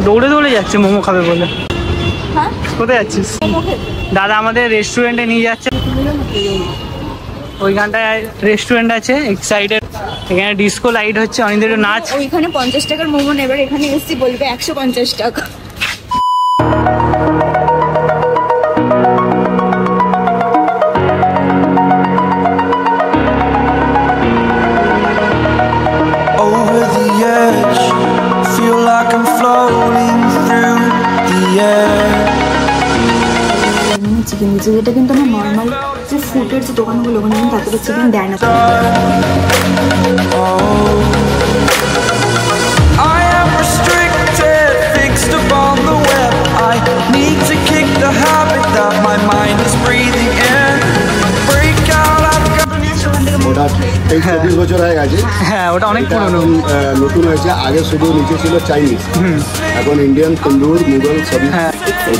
দৌড়ে দৌড়ে যাচ্ছে মোমো খাবে বলে। কোথায় যাচ্ছিস? দাদা আমাদের রেস্টুরেন্টে নিয়ে যাচ্ছে। ওইখানটায় রেস্টুরেন্ট আছে এক্সাইডের, এখানে ডিস্কো লাইট হচ্ছে, অনেকদের নাচ। ওইখানে 50 টাকার মোমো নেবার, এখানে এসছি বলবে 150 টাকা। চিকেন দিচ্ছে, যেটা কিন্তু আমার নর্মাল যে ফুডের যে দোকানগুলো ওখানে কিন্তু তাতে চিকেন দেয় না। হ্যাঁ ওটা অনেক পুরনো, নতুন হয়েছে। আগে শুধু নিচে ছিল চাইনিজ, এখন ইন্ডিয়ান, তন্দুর, মুঘল সবই।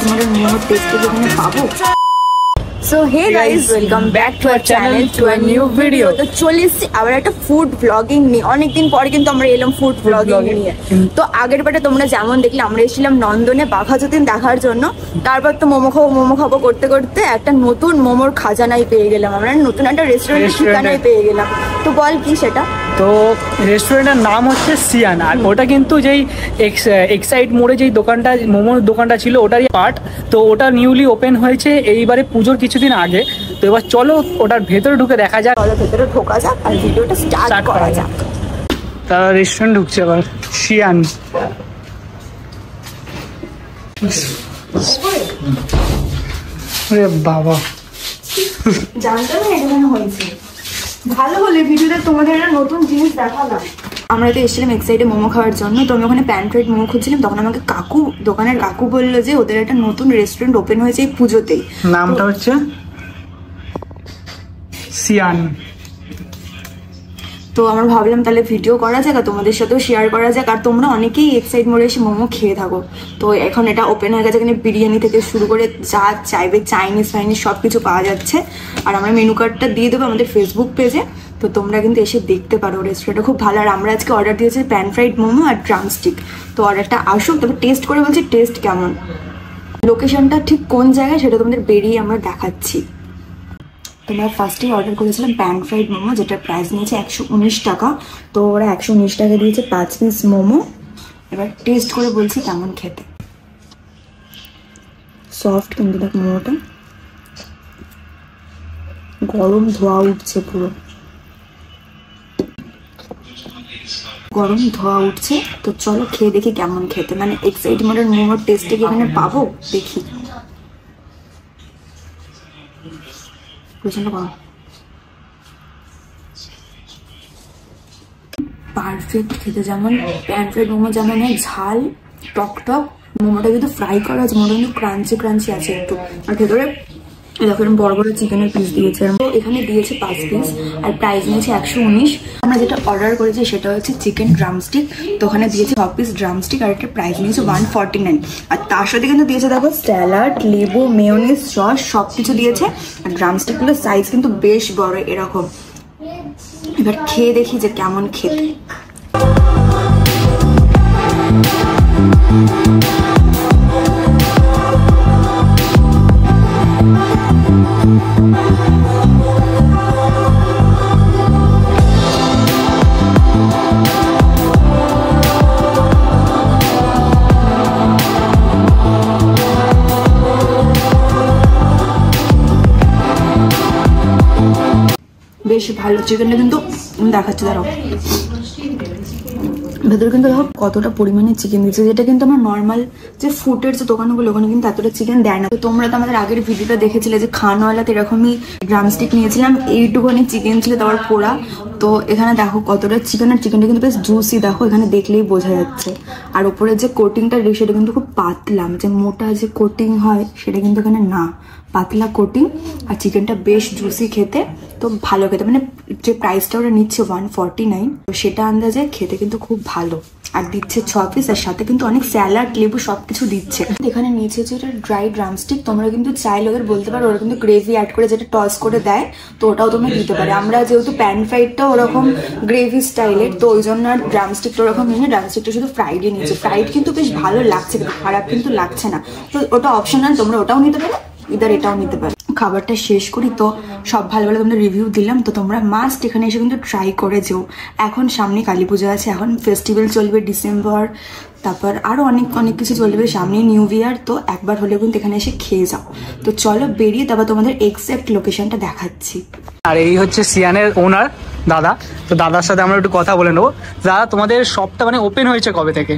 তোমাদের মোমোর টেস্ট যেখানে পাবো। So hey guys, welcome back to our channel, to a new video. তো চলে এসেছি আবার একটা ফুড ব্লগিং নিয়ে। অনেকদিন পরে কিন্তু আমরা এলাম ফুড ব্লগিং নিয়ে। তো আগের বারে তোমরা যেমন দেখলে আমরা এসেছিলাম নন্দনে বাঘা যতীন দেখার জন্য। তারপর তো মোমো খাবো করতে করতে একটা নতুন মোমোর খাজানাই পেয়ে গেলাম, আমরা নতুন একটা রেস্টুরেন্টের ঠিকানাই পেয়ে গেলাম। তো বল কি সেটা? তো রেস্টুরেন্টের নাম হচ্ছে সিয়ান, আর ওটা কিন্তু যেই এক্সাইড মোড়ে যেই দোকানটা মোমোর দোকানটা ছিল ওটারই পার্ট। তো ওটা নিউলি ওপেন হয়েছে এইবারে পুজোর কিছুদিন আগে। তো এবার চলো ওটার ভেতরে ঢুকে দেখা যাক, ভেতরে ঢোকা যাক আর ভিডিওটা স্টার্ট করা যাক। তারা রেস্টুরেন্ট ঢুকছে এবার সিয়ান। বাবা জানতাম না এখানে হয়েছে, ভালো হলে ভিডিওতে তোমাদের একটা নতুন জিনিস দেখালাম। আমরা তো এসেছিলাম এক্সাইডে মোমো খাওয়ার জন্য। তো আমি ওখানে প্যান ফ্রাইড মোমো খুঁজছিলাম, তখন আমাকে দোকানের কাকু বললো যে ওদের একটা নতুন রেস্টুরেন্ট ওপেন হয়েছে এই পুজোতেই, নামটা হচ্ছে সিয়ান। তো আমরা ভাবলাম তাহলে ভিডিও করা যাক আর তোমাদের সাথেও শেয়ার করা যাক। আর তোমরা অনেকেই এক্সাইড মোড়ে এসে মোমো খেয়ে থাকো। তো এখন এটা ওপেন হয়ে গেছে, এখানে বিরিয়ানি থেকে শুরু করে যা চাইবে চাইনিজ সব কিছু পাওয়া যাচ্ছে। আর আমরা মেনু কার্ডটা দিয়ে দেবো আমাদের ফেসবুক পেজে, তো তোমরা কিন্তু এসে দেখতে পারো। রেস্টুরেন্টটা খুব ভালো। আর আমরা আজকে অর্ডার দিয়েছি প্যান ফ্রাইড মোমো আর ড্রামস্টিক। তো অর্ডারটা আসুক, তবে টেস্ট করে বলছি টেস্ট কেমন। লোকেশনটা ঠিক কোন জায়গায় সেটা তোমাদের বেরিয়ে আমরা দেখাচ্ছি। তোমরা ফার্স্টেই অর্ডার করেছিলাম প্যান ফ্রাইড মোমো, যেটার প্রাইস নিয়েছে 119 টাকা। তো ওরা 119 টাকা দিয়েছে 5 পিস মোমো। এবার টেস্ট করে বলছি কেমন খেতে। সফট কিন্তু দেখ মোমোটা, গরম ধোয়া উঠছে, পুরো গরম ধোয়া উঠছে। তো চলো খেয়ে দেখি কেমন খেতে, মানে এক্সাইড মোড়ের মোমোর টেস্টে কি এখানে পাবো দেখি। পারফেক্ট খেতে, যেমন প্যান ফ্রাইড মোমো যেমন ঝাল টক টক, মোমোটা কিন্তু ফ্রাই করা আছে, মোমোটা কিন্তু ক্রাঞ্চি ক্রাঞ্চি আছে একটু। আর ভেতরে এরকম বড় বড় চিকেনের পিস দিয়েছে, এখানে দিয়েছে 5 পিস আর প্রাইস নিয়েছে 119। আমরা যেটা অর্ডার করেছি সেটা হচ্ছে চিকেন ড্রামস্টিক। তো ওখানে দিয়েছে 6 পিস ড্রামস্টিক আর একটা প্রাইস নিয়েছে 149। আর তার সাথে কিন্তু দিয়েছে দেখো স্যালাড, লেবু, মেয়োনিজ, সস সব কিছু দিয়েছে। আর ড্রামস্টিকগুলোর সাইজ কিন্তু বেশ বড় এরকম। এবার খেয়ে দেখি যে কেমন খেতে। বেশ ভালো চিকেনটা কিন্তু দেখাচ্ছে, দাঁড়াও ভেতরে কিন্তু দেখো কতটা পরিমাণে চিকেন দিচ্ছে, যেটা কিন্তু আমার নর্মাল যে ফুডের যে দোকানগুলো ওখানে কিন্তু এতটা চিকেন দেয় না। তো তোমরা তো আমাদের আগের ভিডিওটা দেখেছিলে যে খানওয়ালাতে এরকমই ড্রামস্টিক নিয়েছিলাম, এইটুকুনি চিকেন ছিল তারপর পোড়া। তো এখানে দেখো কতটা চিকেন, আর চিকেনটা কিন্তু বেশ জুসি, দেখো এখানে দেখলেই বোঝা যাচ্ছে। আর উপরে যে কোটিংটা সেটা কিন্তু খুব পাতলা, যে মোটা যে কোটিং হয় সেটা কিন্তু এখানে না, পাতলা কোটিং। আর চিকেনটা বেশ জুসি খেতে, তো ভালো খেতে। মানে যে প্রাইসটা ওরা নিচ্ছে 149, তো সেটা আন্দাজে খেতে কিন্তু খুব ভালো। আর দিচ্ছে 6 পিস, আর সাথে কিন্তু অনেক স্যালাড, লেবু সবকিছু দিচ্ছে। এখানে নিচে যেটা ড্রাই ড্রামস্টিক, তোমরা কিন্তু চাইলে ওদের বলতে পারো, ওরা কিন্তু গ্রেভি অ্যাড করে যেটা টস করে দেয়, তো ওটাও তোমরা দিতে পারে। আমরা যেহেতু প্যান ফ্রাইডটা ওরকম গ্রেভি স্টাইলের, তো ওই জন্য আর ড্রামস্টিকটা ওরকম নিয়ে ড্রামস্টিকটা শুধু ফ্রাইডই নিয়েছে। ফ্রাইড কিন্তু বেশ ভালো লাগছে, খারাপ কিন্তু লাগছে না, তো ওটা অপশনাল, তোমরা ওটাও নিতে পারো, ইদার এটাও নিতে পারো। খাবারটা শেষ করি, তো সব ভালো ভালো তোমরা রিভিউ দিলাম, তো তোমরা মাস্ট এখানে এসে কিন্তু ট্রাই করে যেও। এখন সামনে কালী পুজো আছে, এখন ফেস্টিভ্যাল চলবে ডিসেম্বর, তারপর আরো অনেক অনেক কিছু চলবে, সামনে নিউ ইয়ার, তো একবার হলেও কিন্তু এখানে এসে খেয়ে যাও। তো চলো বেরিয়ে তারপর তোমাদের এক্সাক্ট লোকেশনটা দেখাচ্ছি। আর এই হচ্ছে সিয়ানের ওনার দাদা, তো দাদার সাথে আমরা একটু কথা বলে নেবো। দাদা, তোমাদের শপটা মানে ওপেন হয়েছে কবে থেকে?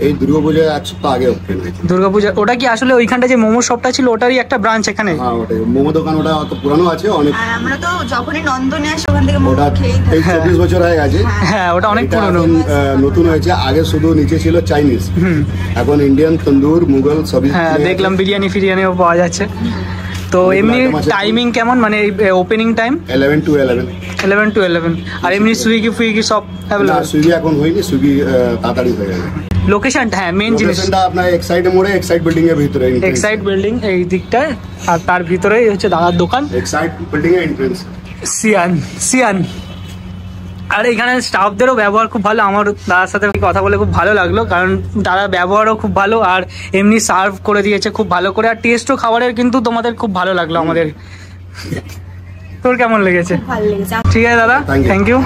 এই দুর্গাপূজা 1 সপ্তাহ আগে ওপেন হয়েছে। দুর্গাপূজা, ওটা কি আসলে ওইখানটা যে মোমো শপটা ছিল ওটারই একটা ব্রাঞ্চ এখানে? হ্যাঁ, ওটাই মোমো দোকান, ওটা অত পুরানো আছে অনেক। আর আমরা তো যখনই নন্দনে আসি ওখান থেকে মোমো খেয়ে থাকি। 24 বছর হয়ে গেছে। হ্যাঁ, ওটা অনেক এটা পুরনো। এখন নতুন হয়েছে, আগে শুধু নিচে ছিল চাইনিজ, এখন ইন্ডিয়ান, তন্দুর, মুঘল সবই। হ্যাঁ, দেখলাম বিরিয়ানি ফিরিয়ানিও পাওয়া যাচ্ছে। তো এমনি টাইমিং কেমন, মানে ওপেনিং টাইম? 11 to 11। আর এমনি সুইগি সব অ্যাভেলেবল? সুইগি এখন হয়নি, সুইগি তাড়াতাড়ি হয়ে যাবে। লোকেশনটা, হ্যাঁ মেন জিনিস, লোকেশনটা আপনার এক্সাইড মোড়ে, এক্সাইড বিল্ডিং এর ভিতরে, এক্সাইড বিল্ডিং এই দিকটায়, আর তার ভিতরেই হচ্ছে দাদার দোকান, এক্সাইড বিল্ডিং এর এন্ট্রান্স। সিয়ান। আর এখানে স্টাফদেরও ব্যবহার খুব ভালো, আমার দাদার সাথে কথা বলে খুব ভালো লাগলো, কারণ দাদার ব্যবহারও খুব ভালো, আর এমনি সার্ভ করে দিয়েছে খুব ভালো করে, আর টেস্টও খাবারের কিন্তু তোমাদের খুব ভালো লাগলো আমাদের। তোর কেমন লেগেছে? ভালো লেগেছে। ঠিক আছে দাদা, থ্যাংক ইউ।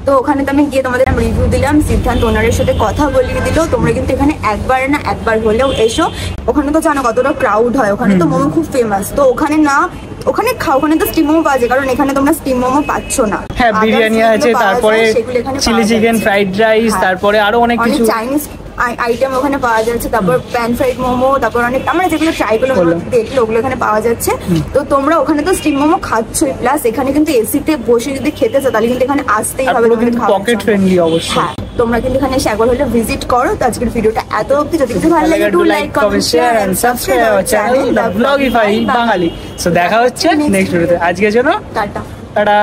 তো ওখানে তো আমি গিয়ে তোমাদের রিভিউ দিলাম, সিদ্ধান্ত ওনারের সাথে কথা বলিয়ে দিল। তোমরা কিন্তু এখানে একবার হলেও এসো। ওখানে তো জানো কতটা ক্রাউড হয়, ওখানে তো মোমো খুব ফেমাস, তো ওখানে খাও, ওখানে তো স্টিম মোমো পাওয়া যায়, কারণ এখানে তোমরা স্টিম মোমো পাচ্ছ না। হ্যাঁ, বিরিয়ানি আছে, তারপরে চিলি চিকেন, ফ্রাইড রাইস, তারপরে আরো অনেক কিছু চাইনিজ আইটেম ওখানে পাওয়া যাচ্ছে, তারপর প্যান ফ্রাইড মোমো, তারপর অনেক আমরা যেগুলো ট্রাই করলাম দেখলো ওগুলো এখানে পাওয়া যাচ্ছে। তো তোমরা ওখানে তো স্টিম মোমো খাচ্ছই, প্লাস এখানে কিন্তু এসিতে বসে যদি খেতে চাও তাহলে কিন্তু এখানে আসতেই হবে, পকেট ফ্রেন্ডলি অবশ্যই। হ্যাঁ, তোমরা কিন্তু এখানে এসে একবার হলে ভিজিট করো। তো আজকের ভিডিওটা এত অবধি, যদি কিছু ভালো লাগে like, comment, share and subscribe our channel the Blogify Bangali. So দেখা হচ্ছে নেক্সট ভিডিওতে, আজকের জন্য টাটা।